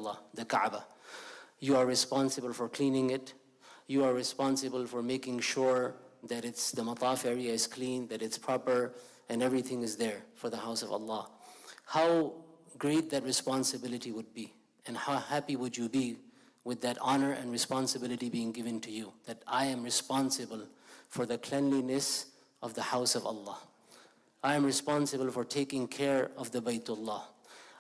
Allah, the Kaaba. You are responsible for cleaning it. You are responsible for making sure that the mataf area is clean, that it's proper, and everything is there for the house of Allah. How great that responsibility would be, and how happy would you be with that honor and responsibility being given to you, that I am responsible for the cleanliness of the house of Allah. I am responsible for taking care of the Baytullah.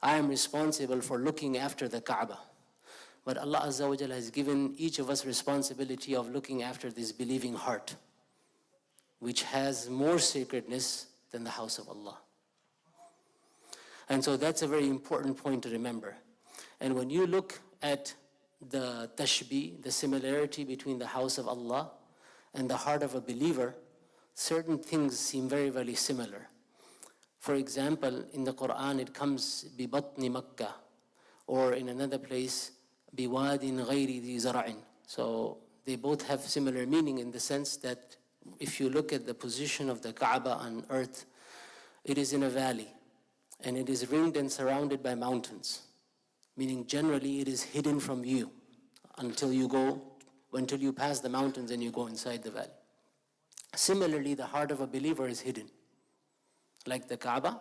I am responsible for looking after the Kaaba. But Allah Azza wa Jalla has given each of us responsibility of looking after this believing heart, which has more sacredness than the house of Allah. And so that's a very important point to remember. And when you look at the tashbih, the similarity between the house of Allah and the heart of a believer, certain things seem very, very similar. For example, in the Quran it comes بِبَطْنِ مَكَّةِ, or in another place بِوَادٍ غَيْرِ ذِي زَرَعٍ. So they both have similar meaning in the sense that if you look at the position of the Kaaba on earth, it is in a valley and it is ringed and surrounded by mountains. Meaning generally it is hidden from view until you pass the mountains and you go inside the valley. Similarly, the heart of a believer is hidden. Like the Kaaba,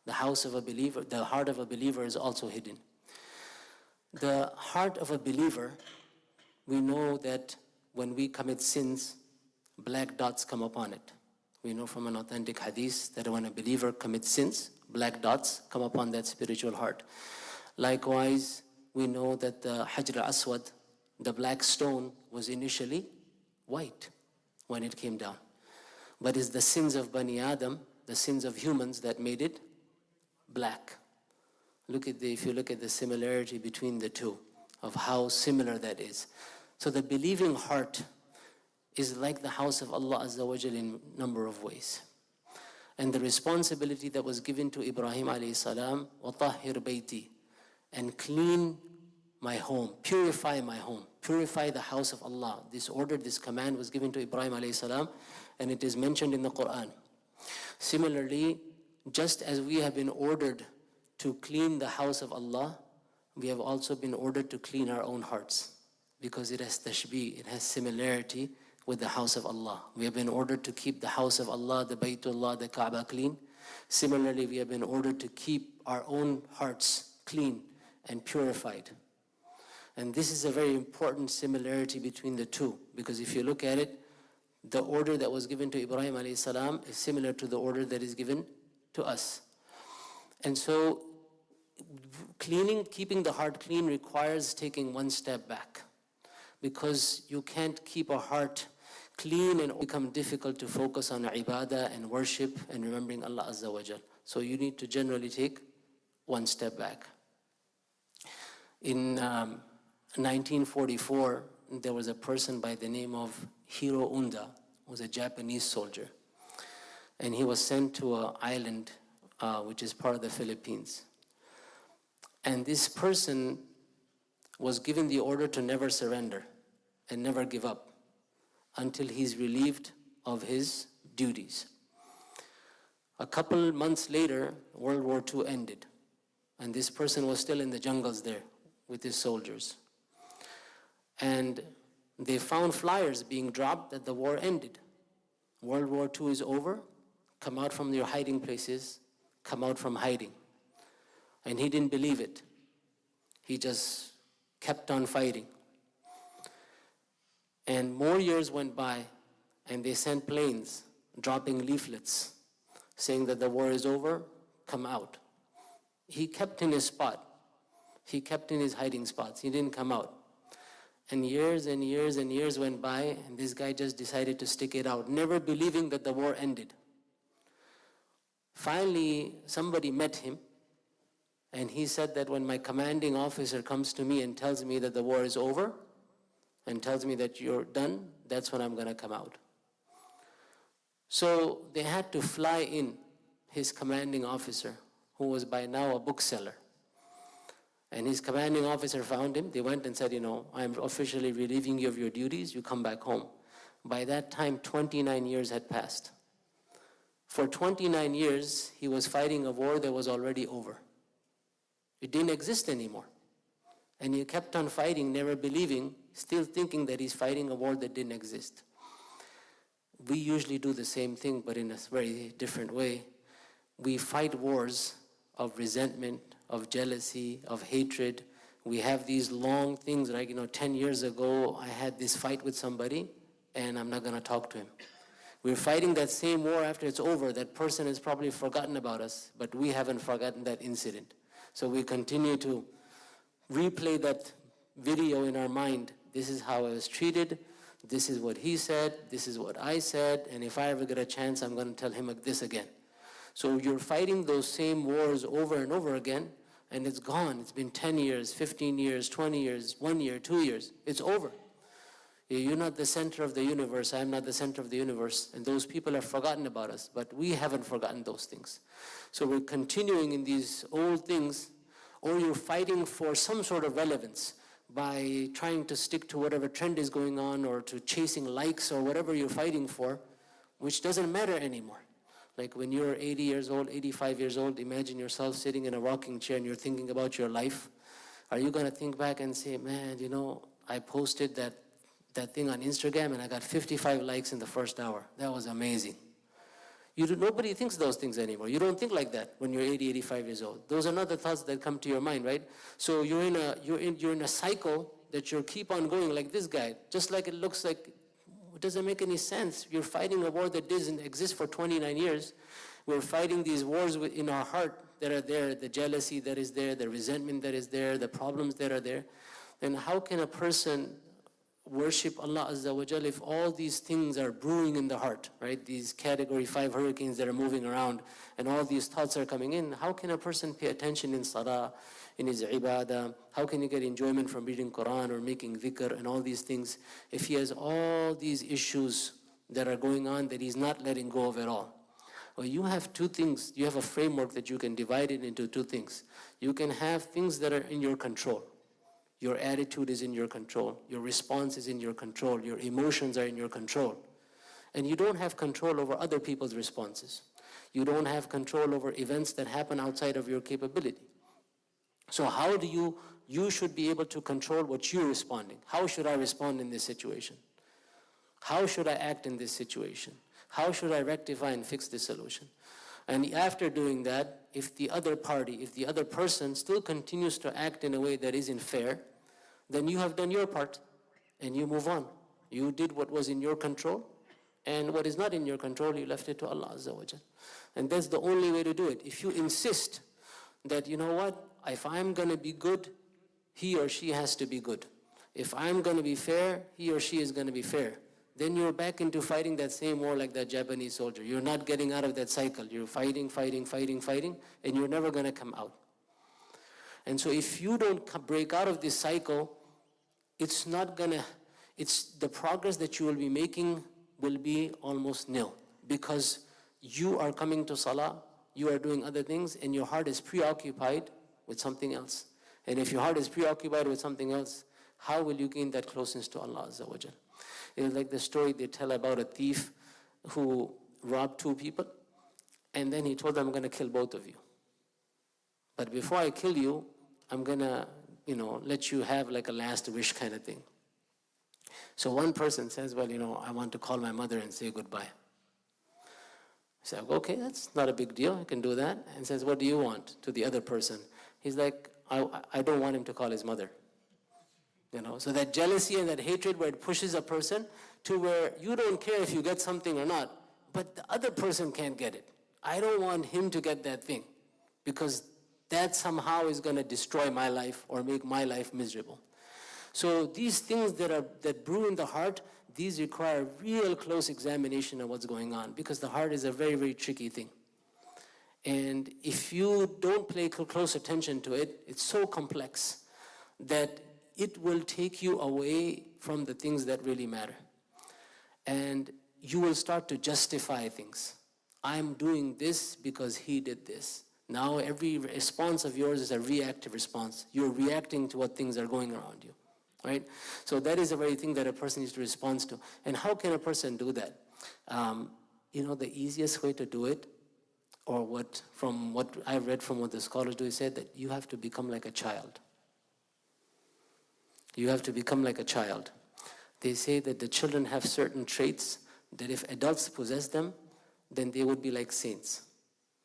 the heart of a believer is also hidden. The heart of a believer, we know that when we commit sins, black dots come upon it. We know from an authentic hadith that when a believer commits sins, black dots come upon that spiritual heart. Likewise, we know that the Hajr al-Aswad, the black stone, was initially white when it came down. But it's the sins of Bani Adam, the sins of humans, that made it black. If you look at the similarity between the two, of how similar that is. So the believing heart is like the house of Allah Azza wa Jal in a number of ways. And the responsibility that was given to Ibrahim alayhi salam, وَطَهِّرْ بَيْتِي, and clean my home, purify my home, purify the house of Allah. This order, this command was given to Ibrahim alayhi salam, and it is mentioned in the Quran. Similarly, just as we have been ordered to clean the house of Allah, we have also been ordered to clean our own hearts, because it has tashbih, it has similarity with the house of Allah. We have been ordered to keep the house of Allah, the Baytullah, the Kaaba clean. Similarly, we have been ordered to keep our own hearts clean and purified. And this is a very important similarity between the two, because if you look at it, the order that was given to Ibrahim alayhi salam is similar to the order that is given to us. And so keeping the heart clean requires taking one step back, because you can't keep a heart clean and become difficult to focus on ibadah and worship and remembering Allah Azza wa Jal. So you need to generally take one step back. In 1944, there was a person by the name of Hiro Unda, who was a Japanese soldier. And he was sent to an island which is part of the Philippines. And this person was given the order to never surrender and never give up until he's relieved of his duties. A couple months later, World War II ended, and this person was still in the jungles there with his soldiers. And they found flyers being dropped that the war ended. World War II is over, come out from your hiding places, come out from hiding. And he didn't believe it. He just kept on fighting. And more years went by, and they sent planes dropping leaflets saying that the war is over, come out. He kept in his spot. He kept in his hiding spots. He didn't come out. And years and years and years went by, and this guy just decided to stick it out, never believing that the war ended. Finally, somebody met him, and he said that when my commanding officer comes to me and tells me that the war is over, and tells me that you're done, that's when I'm going to come out. So they had to fly in his commanding officer, who was by now a bookseller. And his commanding officer found him. They went and said, I'm officially relieving you of your duties, you come back home. By that time, 29 years had passed. For 29 years, he was fighting a war that was already over. It didn't exist anymore. And he kept on fighting, never believing, still thinking that he's fighting a war that didn't exist. We usually do the same thing, but in a very different way. We fight wars of resentment, of jealousy, of hatred. We have these long things, like, 10 years ago, I had this fight with somebody, and I'm not going to talk to him. We're fighting that same war after it's over. That person has probably forgotten about us, but we haven't forgotten that incident. So we continue to replay that video in our mind. This is how I was treated. This is what he said. This is what I said. And if I ever get a chance, I'm going to tell him this again. So you're fighting those same wars over and over again, and it's gone. It's been 10 years, 15 years, 20 years, 1 year, 2 years. It's over. You're not the center of the universe. I'm not the center of the universe. And those people have forgotten about us, but we haven't forgotten those things. So we're continuing in these old things, or you're fighting for some sort of relevance by trying to stick to whatever trend is going on, or to chasing likes or whatever you're fighting for, which doesn't matter anymore. Like when you're 80 years old, 85 years old, imagine yourself sitting in a rocking chair and you're thinking about your life. Are you going to think back and say, man, I posted that thing on Instagram and I got 55 likes in the first hour. That was amazing. Nobody thinks those things anymore. You don't think like that when you're 80, 85 years old. Those are not the thoughts that come to your mind, right? So you're in a cycle that you keep on going like this guy. Just like it looks like, it doesn't make any sense. You're fighting a war that doesn't exist for 29 years. We're fighting these wars in our heart that are there, the jealousy that is there, the resentment that is there, the problems that are there. Then how can a person worship Allah Azza wa Jal if all these things are brewing in the heart, right? These category 5 hurricanes that are moving around and all these thoughts are coming in. How can a person pay attention in salah, in his ibadah? How can he get enjoyment from reading Quran or making dhikr and all these things if he has all these issues that are going on that he's not letting go of at all? Well, you have two things. You have a framework that you can divide it into two things. You can have things that are in your control. Your attitude is in your control. Your response is in your control. Your emotions are in your control. And you don't have control over other people's responses. You don't have control over events that happen outside of your capability. So how do you should be able to control what you're responding. How should I respond in this situation? How should I act in this situation? How should I rectify and fix this solution? And after doing that, if the other party, if the other person still continues to act in a way that isn't fair, then you have done your part and you move on. You did what was in your control, and what is not in your control, you left it to Allah Azza wa Jal. And that's the only way to do it. If you insist that, if I'm going to be good, he or she has to be good. If I'm going to be fair, he or she is going to be fair. Then you're back into fighting that same war like that Japanese soldier. You're not getting out of that cycle. You're fighting, and you're never going to come out. And so if you don't break out of this cycle, it's the progress that you will be making will be almost nil, because you are coming to salah, you are doing other things, and your heart is preoccupied with something else. And if your heart is preoccupied with something else, how will you gain that closeness to Allah Azza wa Jal? It's like the story they tell about a thief who robbed two people, and then he told them, I'm going to kill both of you. But before I kill you, I'm going to, let you have like a last wish kind of thing. So one person says, well, I want to call my mother and say goodbye. I said, okay, that's not a big deal. I can do that. And says, what do you want? To the other person. He's like, I don't want him to call his mother. So that jealousy and that hatred where it pushes a person to where you don't care if you get something or not, but the other person can't get it. I don't want him to get that thing because that somehow is going to destroy my life or make my life miserable. So these things that brew in the heart, these require real close examination of what's going on, because the heart is a very, very tricky thing. And if you don't pay close attention to it, it's so complex that it will take you away from the things that really matter. And you will start to justify things. I'm doing this because he did this. Now every response of yours is a reactive response. You're reacting to what things are going around you, right? So that is the very thing that a person needs to respond to. And how can a person do that? The easiest way to do it, or from what I've read from what the scholars do, is said that you have to become like a child. You have to become like a child. They say that the children have certain traits that if adults possess them, then they would be like saints.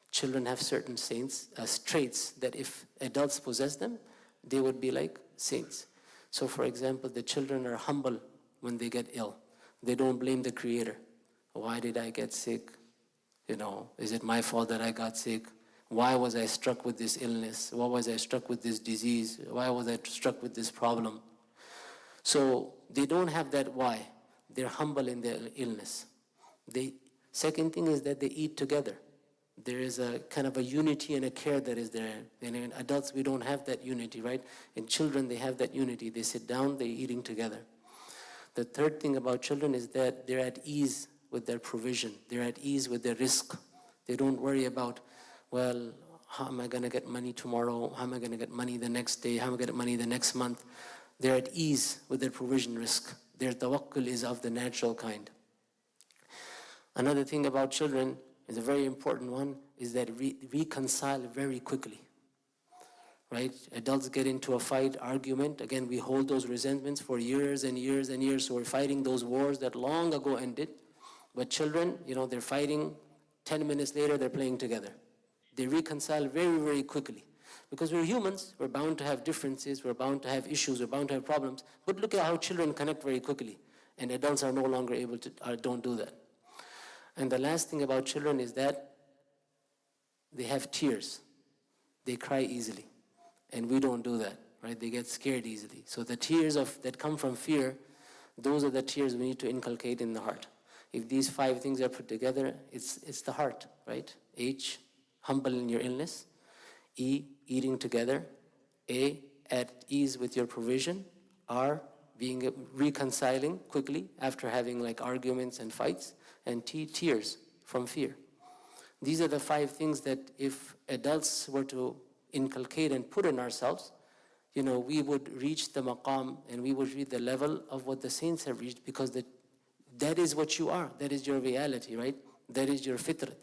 Children have certain traits that if adults possess them, they would be like saints. So for example, the children are humble when they get ill. They don't blame the Creator. Why did I get sick? Is it my fault that I got sick? Why was I struck with this illness? Why was I struck with this disease? Why was I struck with this problem? So they don't have that why. They're humble in their illness. Second thing is that they eat together. There is a kind of a unity and a care that is there. And in adults, we don't have that unity, right? In children, they have that unity. They sit down, they're eating together. The third thing about children is that they're at ease with their provision. They're at ease with their risk. They don't worry about, well, how am I going to get money tomorrow? How am I going to get money the next day? How am I going to get money the next month? They're at ease with their provision risk. Their tawakkul is of the natural kind. Another thing about children is a very important one, is that reconcile very quickly. Right? Adults get into a fight, argument. Again, we hold those resentments for years and years and years. So we're fighting those wars that long ago ended. But children, they're fighting. 10 minutes later, they're playing together. They reconcile very, very quickly. Because we're humans, we're bound to have differences, we're bound to have issues, we're bound to have problems. But look at how children connect very quickly. And adults are no longer able to, don't do that. And the last thing about children is that they have tears. They cry easily. And we don't do that, right? They get scared easily. So the tears that come from fear, those are the tears we need to inculcate in the heart. If these 5 things are put together, it's the heart, right? H, humble in your illness. E, eating together. A, at ease with your provision. R, reconciling quickly after having like arguments and fights. And T, tears from fear. These are the 5 things that if adults were to inculcate and put in ourselves, we would reach the maqam and we would reach the level of what the saints have reached, because that is what you are. That is your reality, right? That is your fitrat.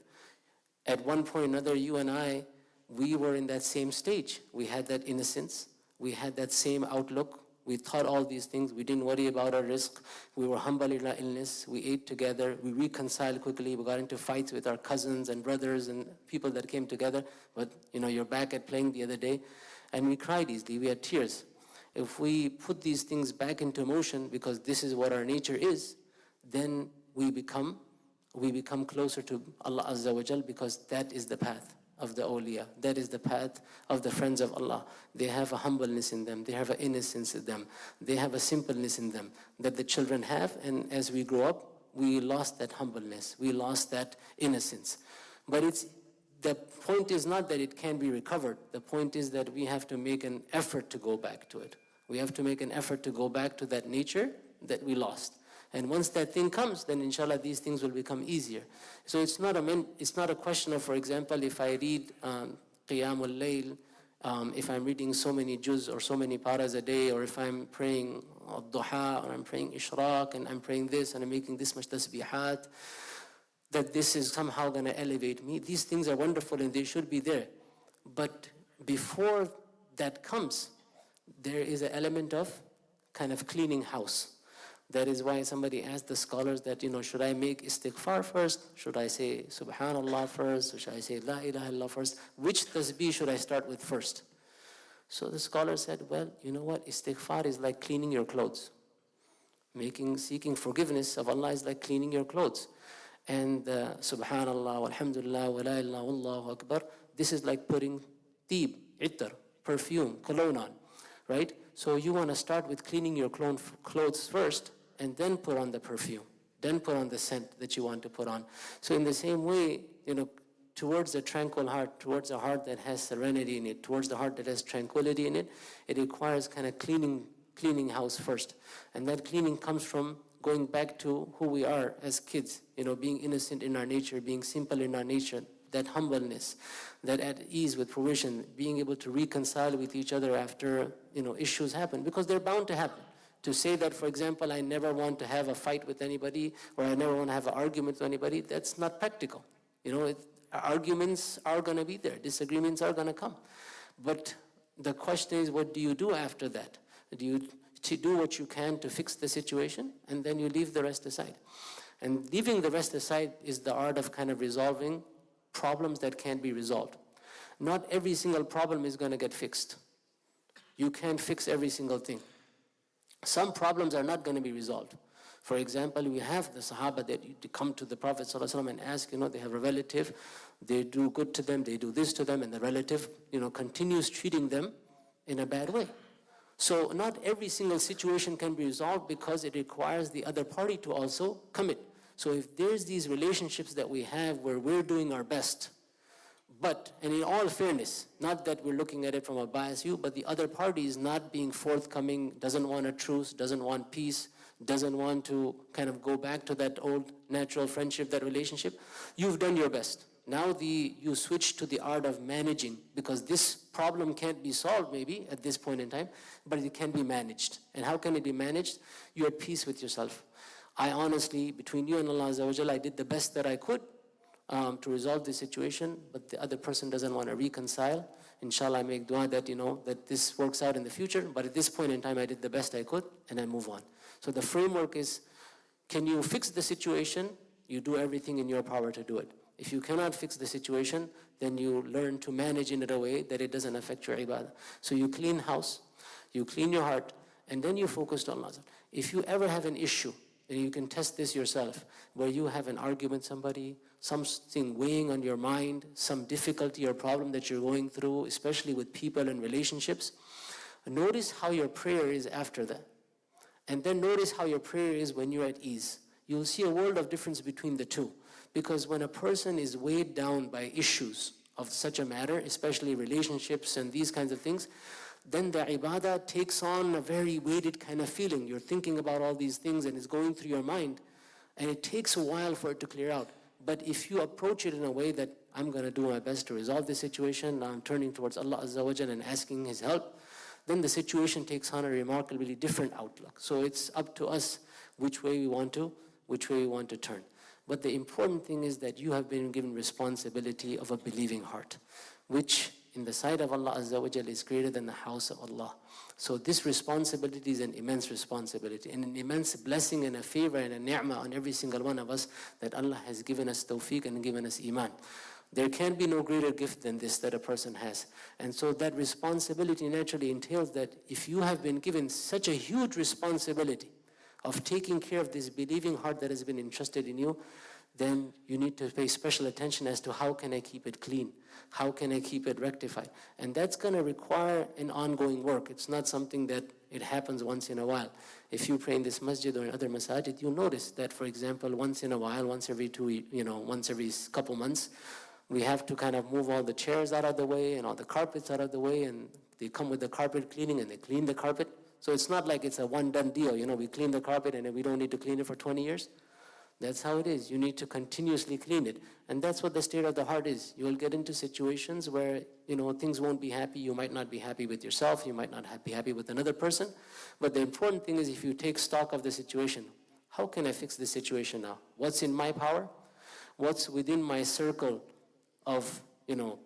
At one point or another, you and I, we were in that same stage. We had that innocence. We had that same outlook. We thought all these things. We didn't worry about our risk. We were humble in our illness. We ate together. We reconciled quickly. We got into fights with our cousins and brothers and people that came together. But, you're back at playing the other day. And we cried easily. We had tears. If we put these things back into motion, because this is what our nature is, then we become closer to Allah Azza wa Jal, because that is the path of the awliya. That is the path of the friends of Allah. They have a humbleness in them. They have an innocence in them. They have a simpleness in them that the children have. And as we grow up, we lost that humbleness. We lost that innocence. But the point is not that it can be recovered. The point is that we have to make an effort to go back to it. We have to make an effort to go back to that nature that we lost. And once that thing comes, then inshallah these things will become easier. So it's not a question of, for example, if I read Qiyamul Layl, if I'm reading so many juz or so many paras a day, or if I'm praying al-duha, or I'm praying ishraq, and I'm praying this, and I'm making this much tasbihat, that this is somehow going to elevate me. These things are wonderful and they should be there. But before that comes, there is an element of kind of cleaning house. That is why somebody asked the scholars that, should I make istighfar first? Should I say subhanallah first? Or should I say la ilaha illallah first? Which tasbih should I start with first? So the scholar said, well, you know what? Istighfar is like cleaning your clothes. Seeking forgiveness of Allah is like cleaning your clothes. And subhanallah, alhamdulillah, wa la ilaha wallahu akbar, this is like putting teeb, ittar, perfume, cologne on, right? So you want to start with cleaning your clothes first, and then put on the perfume, then put on the scent that you want to put on. So in the same way, towards a tranquil heart, towards a heart that has serenity in it, towards the heart that has tranquility in it, it requires kind of cleaning house first. And that cleaning comes from going back to who we are as kids, being innocent in our nature, being simple in our nature, that humbleness, that at ease with provision, being able to reconcile with each other after, issues happen, because they're bound to happen. To say that, for example, I never want to have a fight with anybody, or I never want to have an argument with anybody, that's not practical. Arguments are going to be there. Disagreements are going to come. But the question is, what do you do after that? Do you do what you can to fix the situation, and then you leave the rest aside. And leaving the rest aside is the art of kind of resolving problems that can't be resolved. Not every single problem is going to get fixed. You can't fix every single thing. Some problems are not going to be resolved. For example, we have the Sahaba that come to the Prophet ﷺ and ask, they have a relative, they do good to them, they do this to them, and the relative, continues treating them in a bad way. So not every single situation can be resolved because it requires the other party to also commit. So if there's these relationships that we have where we're doing our best, but, and in all fairness, not that we're looking at it from a biased view, but the other party is not being forthcoming, doesn't want a truce, doesn't want peace, doesn't want to kind of go back to that old natural friendship, that relationship, you've done your best. Now you switch to the art of managing, because this problem can't be solved maybe at this point in time, but it can be managed. And how can it be managed? You're at peace with yourself. I honestly, between you and Allah Azza wa Jalla, I did the best that I could to resolve the situation, but the other person doesn't want to reconcile. Inshallah, I make dua that, that this works out in the future, but at this point in time, I did the best I could, and I move on. So the framework is, can you fix the situation? You do everything in your power to do it. If you cannot fix the situation, then you learn to manage in a way that it doesn't affect your ibadah. So you clean house, you clean your heart, and then you focus on Allah. If you ever have an issue, and you can test this yourself, where you have an argument with somebody, something weighing on your mind, some difficulty or problem that you're going through, especially with people and relationships, notice how your prayer is after that. And then notice how your prayer is when you're at ease. You'll see a world of difference between the two. Because when a person is weighed down by issues of such a matter, especially relationships and these kinds of things, then the ibadah takes on a very weighted kind of feeling. You're thinking about all these things and it's going through your mind, and it takes a while for it to clear out. But if you approach it in a way that I'm going to do my best to resolve this situation, I'm turning towards Allah Azza wa Jalla and asking His help, then the situation takes on a remarkably different outlook. So it's up to us which way we want to turn. But the important thing is that you have been given responsibility of a believing heart, which in the sight of Allah Azza wa Jalla is greater than the house of Allah. So this responsibility is an immense responsibility and an immense blessing and a favor and a ni'mah on every single one of us, that Allah has given us tawfiq and given us iman. There can be no greater gift than this that a person has. And so that responsibility naturally entails that if you have been given such a huge responsibility of taking care of this believing heart that has been entrusted in you, then you need to pay special attention as to how can I keep it clean? How can I keep it rectified? And that's going to require an ongoing work. It's not something that it happens once in a while. If you pray in this masjid or in other masajid, you'll notice that, for example, once in a while, once every couple months, we have to kind of move all the chairs out of the way and all the carpets out of the way, and they come with the carpet cleaning and they clean the carpet. So it's not like it's a one-done deal. We clean the carpet and then we don't need to clean it for 20 years. That's how it is. You need to continuously clean it. And that's what the state of the heart is. You will get into situations where, things won't be happy. You might not be happy with yourself. You might not be happy with another person. But the important thing is, if you take stock of the situation, how can I fix this situation now? What's in my power? What's within my circle of,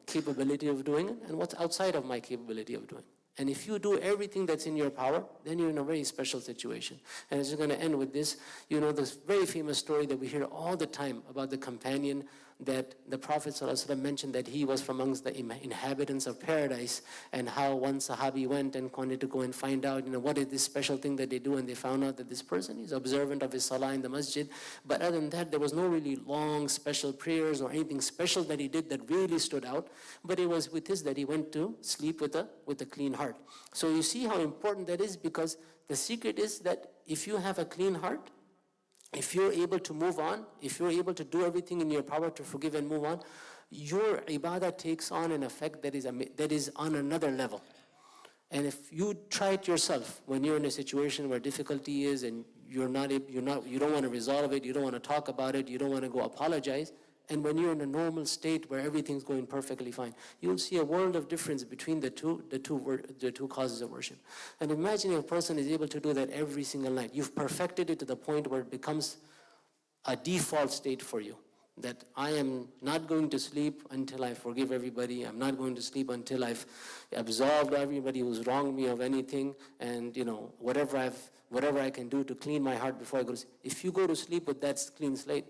capability of doing it? And what's outside of my capability of doing it? And if you do everything that's in your power, then you're in a very special situation. And it's going to end with this. This very famous story that we hear all the time about the companion that the Prophet ﷺ mentioned, that he was from amongst the inhabitants of paradise, and how one Sahabi went and wanted to go and find out, what is this special thing that they do, and they found out that this person is observant of his salah in the masjid. But other than that, there was no really long special prayers or anything special that he did that really stood out. But it was with this that he went to sleep with a clean heart. So you see how important that is, because the secret is that if you have a clean heart, if you're able to move on, if you're able to do everything in your power to forgive and move on, your ibadah takes on an effect that is on another level. And if you try it yourself, when you're in a situation where difficulty is and you don't want to resolve it, you don't want to talk about it, you don't want to go apologize, and when you're in a normal state where everything's going perfectly fine, you'll see a world of difference between the two causes of worship. And imagine if a person is able to do that every single night. You've perfected it to the point where it becomes a default state for you. that I am not going to sleep until I forgive everybody. I'm not going to sleep until I've absolved everybody who's wronged me of anything. And whatever I can do to clean my heart before I go to sleep. If you go to sleep with that clean slate,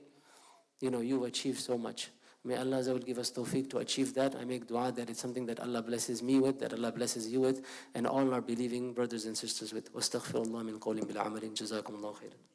you've achieved so much. May Allah Azza wa Jalla give us tawfiq to achieve that. I make dua that it's something that Allah blesses me with, that Allah blesses you with, and all our believing brothers and sisters with. Wastaghfirullah min qawlin bil amalin. Jazakum Allah khairan.